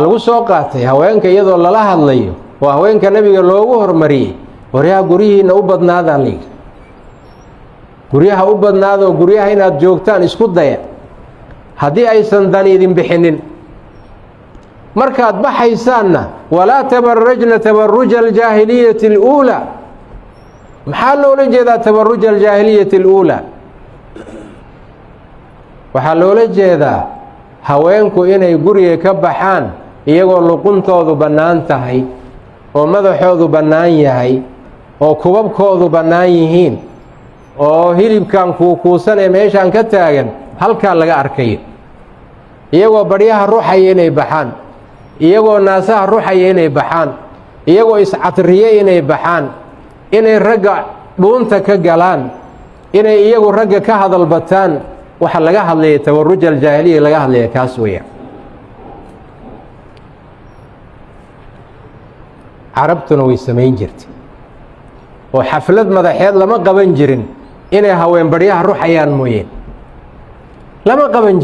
lagu soo qaatay haweenka iyadoo lala hadlayo oo haweenka nabiga loogu hormariyay waryaha gurihiina u badnaada leey guryaha u badnaado guryaha inaad joogtaan isku daya haddii aysan dan idin bixinin markaad baxaysaanna walaa tabarrajna tabarruja aljaahiliyati اluulaa maxaa loola jeedaa tabarruja aljaahiliyati اluulaa waxaa loola jeedaa haweenku inay guriga ka baxaan iyagoo luquntoodu bannaan tahay oo madaxoodu bannaan yahay oo kubabkoodu bannaan yihiin oo hilibkan kuukuusan ee meeshaan ka taagan halkaa laga arkayo iyagoo badhyaha ruxaya inay baxaan iyagoo naasaha ruxaya inay baxaan iyagoo iscatriye inay baxaan inay ragga dhuunta ka galaan inay iyagu ragga ka hadal bataan waxa laga hadlaya tabarruj aljaahiliya laga hadlaya kaas weeyaan carabtuna way samayn jirtay oo xaflad madaxeed lama qaban jirin inay haween badhyaha ruxayaan mooyeen lama qaban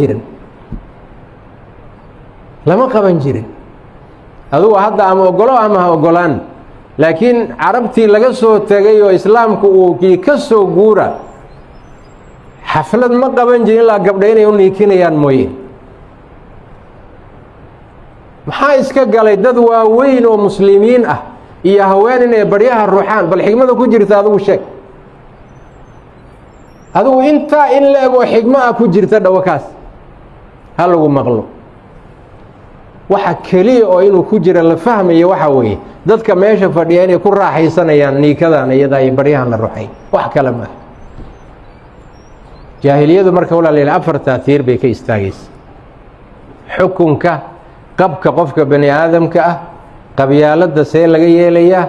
jirin adugu hadda ama ogolo ama ha ogolaan laakiin carabtii laga soo tegay oo islaamku uu kii ka soo guura xaflad ma qaban jirin ilaa gabdha inay u niikinayaan mooyeen maxaa iska galay dad waaweyn oo muslimiin ah iyo haween inay badhyaha ruuxaan bal xigmada ku jirta adigu sheeg adigu intaa in la eg oo xigmo ah ku jirta dhawakaas ha lagu maqlo waxa keliya oo inuu ku jira la fahmayo waxa weeye dadka meesha fadhiya inay ku raaxaysanayaan niikadan iyadaa iyo badhyahan la ruxay wax kale maaha jaahiliyadu marka walaalayaal afartaa tiir bay ka istaagaysa xukunka qabka qofka bani aadamka ah qabyaaladda see laga yeelayaa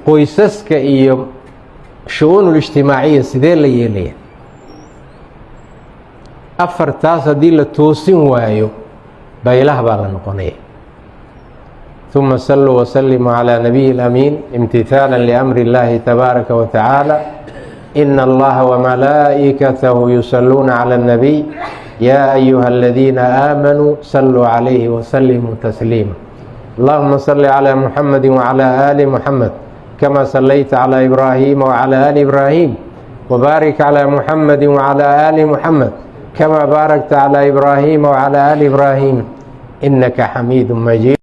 qoysaska iyo shu-uunul ijtimaaciya sidee la yeelayaa afartaas haddii la toosin waayo baylah baa la noqonaya ثuma saluu وسلموا عalى نabiyi الأmiin امtihاala لأmri الlahi تbaaraka وتaعaalى إن الله وملائكته يصلون على النبي يا أيها الذين آمنوا صلوا عليه وسلموا تسليما اللهم صل على محمد وعلى آل محمد كما صليت على إبراهيم وعلى آل إبراهيم وبارك على محمد وعلى آل محمد كما باركت على إبراهيم وعلى آل إبراهيم إنك حميد مجيد.